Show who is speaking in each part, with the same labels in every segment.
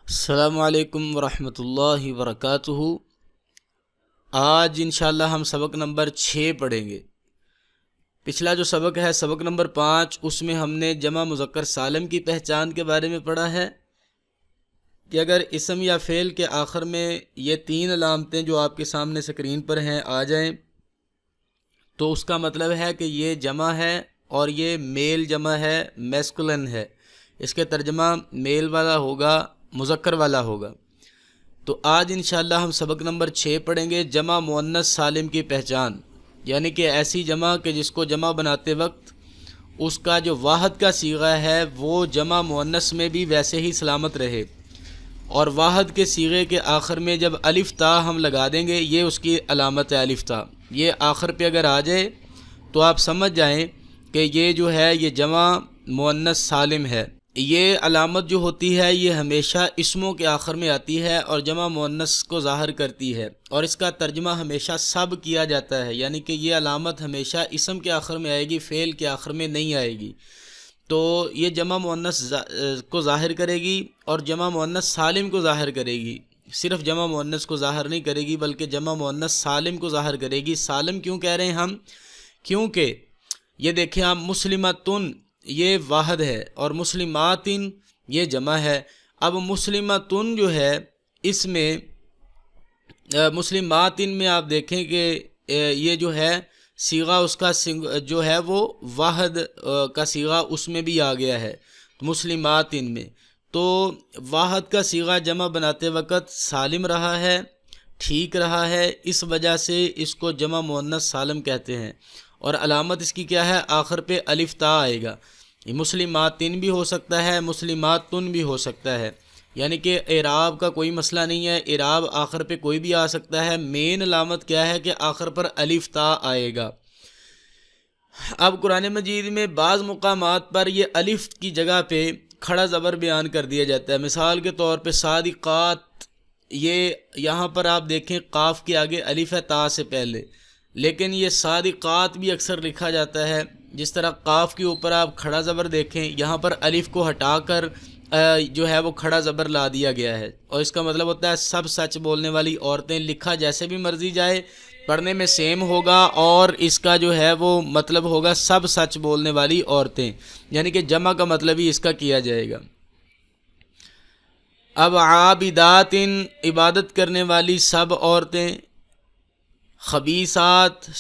Speaker 1: السلام علیکم ورحمۃ اللہ وبرکاتہ۔ آج انشاءاللہ ہم سبق نمبر 6 پڑھیں گے۔ پچھلا جو سبق ہے سبق نمبر 5، اس میں ہم نے جمع مذکر سالم کی پہچان کے بارے میں پڑھا ہے کہ اگر اسم یا فعل کے آخر میں یہ 3 علامتیں جو آپ کے سامنے سکرین پر ہیں آ جائیں تو اس کا مطلب ہے کہ یہ جمع ہے اور یہ میل جمع ہے، میسکولن ہے۔ اس کے ترجمہ میل والا ہوگا، مذکر والا ہوگا۔ تو آج انشاءاللہ ہم سبق نمبر 6 پڑھیں گے، جمع مؤنث سالم کی پہچان، یعنی کہ ایسی جمع کہ جس کو جمع بناتے وقت اس کا جو واحد کا صیغہ ہے وہ جمع مؤنث میں بھی ویسے ہی سلامت رہے، اور واحد کے صیغے کے آخر میں جب الف تا ہم لگا دیں گے، یہ اس کی علامت ہے الف تا۔ یہ آخر پہ اگر آ جائے تو آپ سمجھ جائیں کہ یہ جو ہے یہ جمع مؤنث سالم ہے۔ یہ علامت جو ہوتی ہے یہ ہمیشہ اسموں کے آخر میں آتی ہے اور جمع مؤنث کو ظاہر کرتی ہے، اور اس کا ترجمہ ہمیشہ سب کیا جاتا ہے، یعنی کہ یہ علامت ہمیشہ اسم کے آخر میں آئے گی، فعل کے آخر میں نہیں آئے گی۔ تو یہ جمع مؤنث کو ظاہر کرے گی اور جمع مؤنث سالم کو ظاہر کرے گی۔ صرف جمع مؤنث کو ظاہر نہیں کرے گی بلکہ جمع مؤنث سالم کو ظاہر کرے گی۔ سالم کیوں کہہ رہے ہیں ہم؟ کیونکہ یہ دیکھیں آپ، مسلمتن یہ واحد ہے اور مسلماتن یہ جمع ہے۔ اب مسلمتن جو ہے اس میں مسلماتن میں آپ دیکھیں کہ یہ جو ہے صیغہ اس کا جو ہے وہ واحد کا صیغہ اس میں بھی آ گیا ہے مسلماتن میں، تو واحد کا صیغہ جمع بناتے وقت سالم رہا ہے، ٹھیک رہا ہے، اس وجہ سے اس کو جمع مؤنث سالم کہتے ہیں۔ اور علامت اس کی کیا ہے؟ آخر پہ الف تا آئے گا۔ مسلماتن بھی ہو سکتا ہے، مسلماتن بھی ہو سکتا ہے، یعنی کہ اعراب کا کوئی مسئلہ نہیں ہے، اعراب آخر پہ کوئی بھی آ سکتا ہے۔ مین علامت کیا ہے کہ آخر پر الف تا آئے گا۔ اب قرآن مجید میں بعض مقامات پر یہ الف کی جگہ پہ کھڑا زبر بیان کر دیا جاتا ہے، مثال کے طور پہ صادقات، یہ یہاں پر آپ دیکھیں قاف کے آگے الف ہے تا سے پہلے، لیکن یہ صادقات بھی اکثر لکھا جاتا ہے۔ جس طرح قاف کے اوپر آپ کھڑا زبر دیکھیں، یہاں پر الف کو ہٹا کر جو ہے وہ کھڑا زبر لا دیا گیا ہے، اور اس کا مطلب ہوتا ہے سب سچ بولنے والی عورتیں۔ لکھا جیسے بھی مرضی جائے، پڑھنے میں سیم ہوگا، اور اس کا جو ہے وہ مطلب ہوگا سب سچ بولنے والی عورتیں، یعنی کہ جمع کا مطلب ہی اس کا کیا جائے گا۔ اب عابدات عبادت کرنے والی سب عورتیں، خبیثات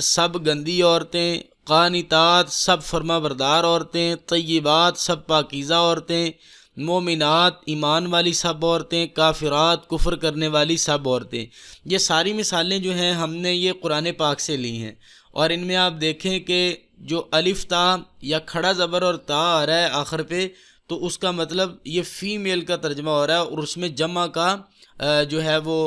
Speaker 1: سب گندی عورتیں، قانتات سب فرما بردار عورتیں، طیبات سب پاکیزہ عورتیں، مومنات ایمان والی سب عورتیں، کافرات کفر کرنے والی سب عورتیں۔ یہ ساری مثالیں جو ہیں ہم نے یہ قرآن پاک سے لی ہیں، اور ان میں آپ دیکھیں کہ جو الف تا یا کھڑا زبر اور تا آ رہا ہے آخر پہ، تو اس کا مطلب یہ فیمیل کا ترجمہ ہو رہا ہے اور اس میں جمع کا جو ہے وہ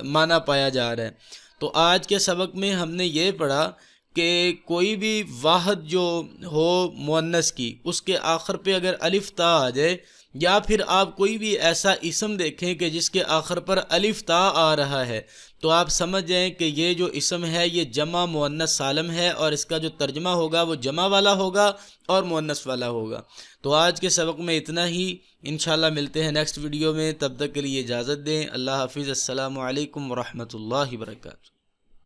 Speaker 1: معنی پایا جا رہا ہے۔ تو آج کے سبق میں ہم نے یہ پڑھا کہ کوئی بھی واحد جو ہو مؤنث کی، اس کے آخر پہ اگر الف تا آ جائے، یا پھر آپ کوئی بھی ایسا اسم دیکھیں کہ جس کے آخر پر الف تا آ رہا ہے، تو آپ سمجھ جائیں کہ یہ جو اسم ہے یہ جمع مؤنث سالم ہے، اور اس کا جو ترجمہ ہوگا وہ جمع والا ہوگا اور مؤنث والا ہوگا۔ تو آج کے سبق میں اتنا ہی، انشاءاللہ ملتے ہیں نیکسٹ ویڈیو میں، تب تک کے لیے اجازت دیں۔ اللہ حافظ، السلام علیکم ورحمۃ اللہ وبرکاتہ۔